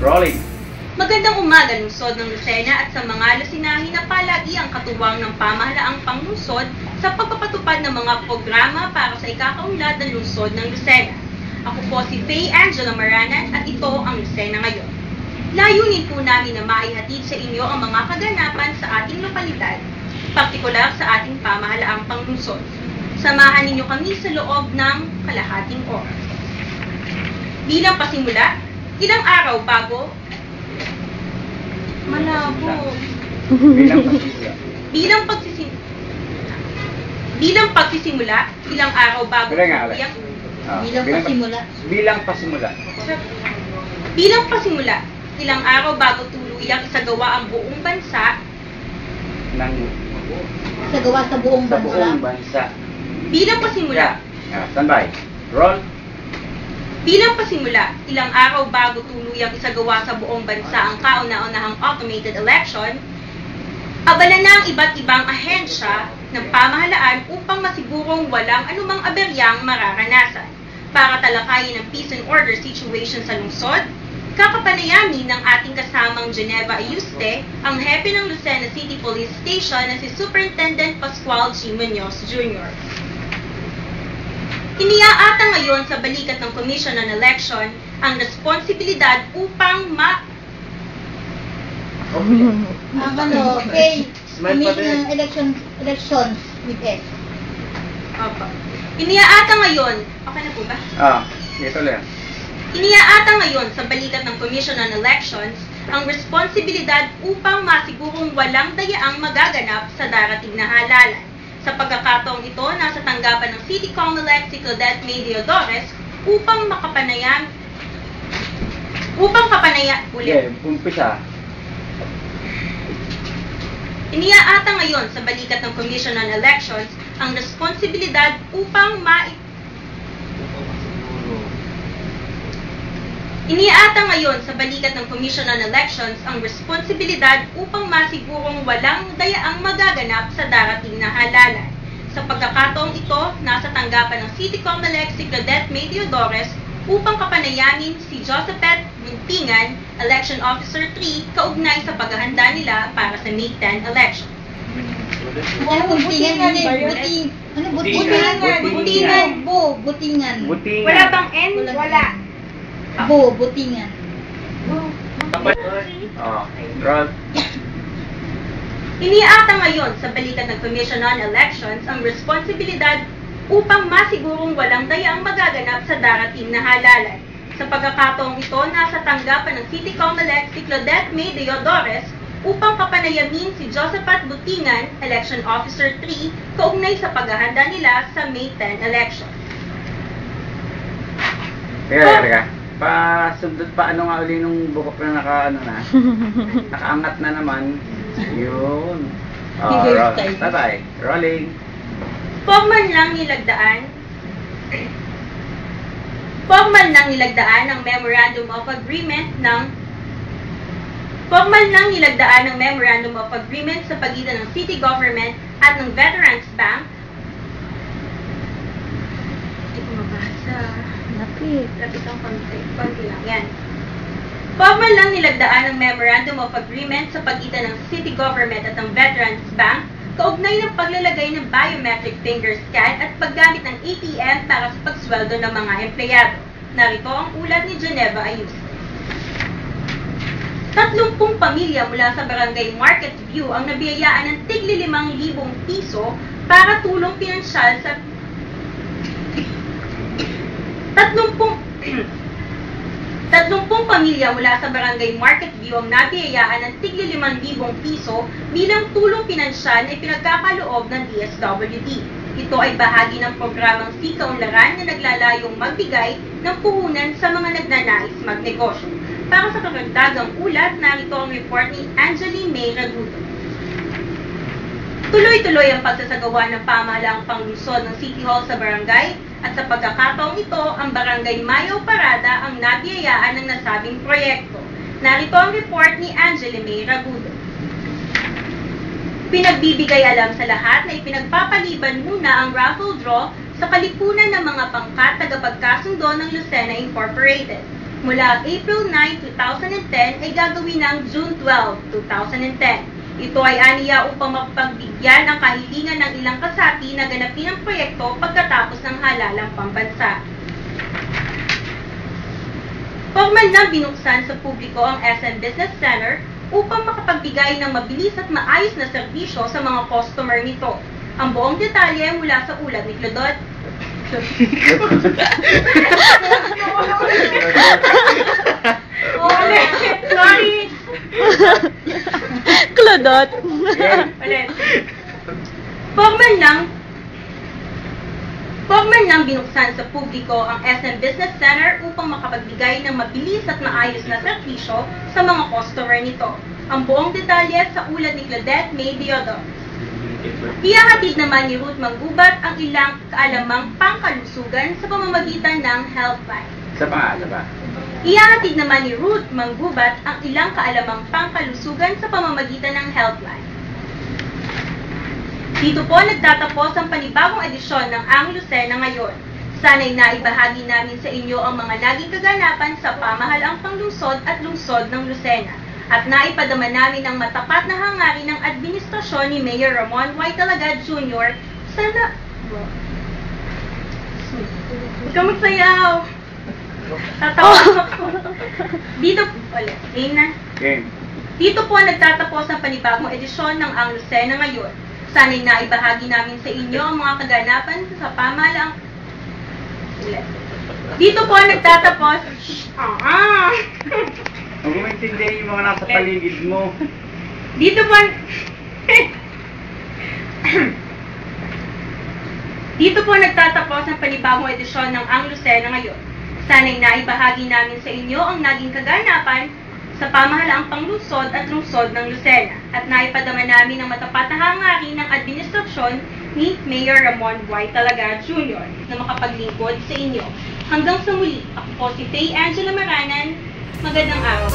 Rolling. Magandang umaga lungsod ng Lucena at sa mga lusinahin na palagi ang katuwang ng pamahalaang panglungsod sa pagpapatupad ng mga programa para sa ikakaunlad ng lungsod ng Lucena. Ako po si Faye Angela Maranan at ito ang Lucena ngayon. Layunin po namin na maihatid sa inyo ang mga kaganapan sa ating lokalidad, partikular sa ating pamahalaang panglungsod. Samahan ninyo kami sa loob ng kalahating oras. Bilang pasimula, ilang araw bago malabo. Bilang pagsisimula, ilang araw bago tuluyang ilang araw bago tuluyang isagawa ang buong bansa Isagawa sa buong bansa. Bilang pasimula, Standby. Roll. Bilang pasimula, ilang araw bago tuluyang isagawa sa buong bansa ang kauna-unahang automated election, abala na ang iba't ibang ahensya ng pamahalaan upang masigurong walang anumang aberyang mararanasan. Para talakayin ang peace and order situation sa lungsod, kakapanayamin ng ating kasamang Geneva Ayuste, ang hepe ng Lucena City Police Station na si Superintendent Pascual G. Munoz Jr. Iniaata ngayon sa balikat ng Commission on Election ang responsibilidad upang elections with S. Opo. Iniaata ngayon, okay na po ba? Dito lang. Iniaata ngayon sa balikat ng Commission on Elections ang responsibilidad upang masigurong walang dayaang magaganap sa darating na halalan. Sa pagkakataong ito, nasa tanggapan ng City Comelec si Claudette May Deodores upang Umpisa. Iniaata ngayon sa balikat ng Commission on Elections ang responsibilidad upang Iniaata ngayon sa balikat ng Commission on Elections ang responsibilidad upang masigurong walang dayaang magaganap sa darating na halalan. Sa pagkakataong ito, nasa tanggapan ng City Comelec si Claudette May Deodores upang kapanayamin si Josephat Buntingan, Election Officer 3, kaugnay sa paghahanda nila para sa May 10 election. Butingan. Wala bang N? Wala. Butingan. Roll. Iniaata ngayon sa balikat ng Commission on Elections ang responsibilidad upang masigurong walang dayaang magaganap sa darating na halalan. Sa pagkakataong ito, nasa tanggapan ng City Comelec si Claudette May Deodores upang kapanayamin si Josephat Buntingan, Election Officer 3, kaugnay sa paghahanda nila sa May 10 election. Teka. Pasundot pa nga uli nung bukok na nakaangat na naman. Yun. Roll. Tatay. Rolling. Formal nang nilagdaan ng Memorandum of Agreement sa pagitan ng City Government at ng Veterans Bank. Hindi ko mabasa. Lapit ang konti lang. Yan. Formal lang nilagdaan ng Memorandum of Agreement sa pagitan ng City Government at ng Veterans Bank kaugnay ng paglalagay ng biometric finger scan at paggamit ng ATM para sa pagsweldo ng mga empleyado. Narito ang ulat ni Geneva Ayuste. 30 pamilya mula sa Barangay Market View ang nabiyayaan ng tigli 5,000 piso para tulong pinansyal sa 30 pamilya mula sa Barangay Market View ang nabiyayaan ng tigli 5,000 piso bilang tulong pinansyal na ipinagkakaloob ng DSWD. Ito ay bahagi ng programang Sikaunlaran na naglalayong magbigay ng puhunan sa mga nagnanais magnegosyo. Para sa karagdagang ulat, narito ang report ni Angeline May Raguto. Tuloy-tuloy ang pagsasagawa ng pamahalaang panglungsod ng City Hall sa barangay at sa pagkakataong ito, ang Barangay Mayo Parada ang nabiyayaan ng nasabing proyekto. Narito ang report ni Angela May Ragudo. Pinagbibigay alam sa lahat na ipinagpapaliban muna ang raffle draw sa kalipunan ng mga pangkat tagapagkasundo ng Lucena Incorporated. mula April 9, 2010 ay gagawin ng June 12, 2010. Ito ay aniya upang mapagbigyan ang kahilingan ng ilang kasapi na ganapin ang proyekto pagkatapos ng halalang pambansa. Formal na binuksan sa publiko ang SM Business Center upang makapagbigay ng mabilis at maayos na serbisyo sa mga customer nito. Ang buong detalye mula sa ulat ni Claudot. Sorry! Claudot. Ulit. Formal nang binuksan sa publiko ang SM Business Center upang makapagbigay ng mabilis at maayos na serbisyo sa mga customer nito. Ang buong detalye sa ulat ni Claudette May Diodo. Ihahatid naman ni Ruth Manggubat ang ilang kaalamang pangkalusugan sa pamamagitan ng Healthline. Isa pa. Ihahatid naman ni Ruth Manggubat ang ilang kaalamang pangkalusugan sa pamamagitan ng Healthline. Dito po nagtatapos ang panibagong edisyon ng Ang Lucena ngayon. Sana'y naibahagi namin sa inyo ang mga naging kaganapan sa pamahalaang panglungsod at lungsod ng Lucena. At naipadama namin ang matapat na hangarin ng administrasyon ni Mayor Ramon Y. Talagad Jr. Sana... Huwag kang magsayaw! Tatawa ako. Dito... Ulit. Game na. Game. Dito po nagtatapos ang panibagong edisyon ng Ang Lucena ngayon. Sana'y naibahagi namin sa inyo ang mga kaganapan sa pamahalaang... Ulit. Dito po nagtatapos... Huwag mo maintindihan yung mga nasa paligid mo. Dito po... Dito po nagtatapos ang panibagong edisyon ng Ang Lucena ngayon. Sana'y naibahagi namin sa inyo ang naging kaganapan sa pamahalaang panglungsod at lungsod ng Lucena at naipadama namin ang matapat na hangarin ng administrasyon ni Mayor Ramon Y. Talagad Jr. na makapaglingkod sa inyo. Hanggang sa muli, ako po si Faye Angela Maranan. Magandang araw.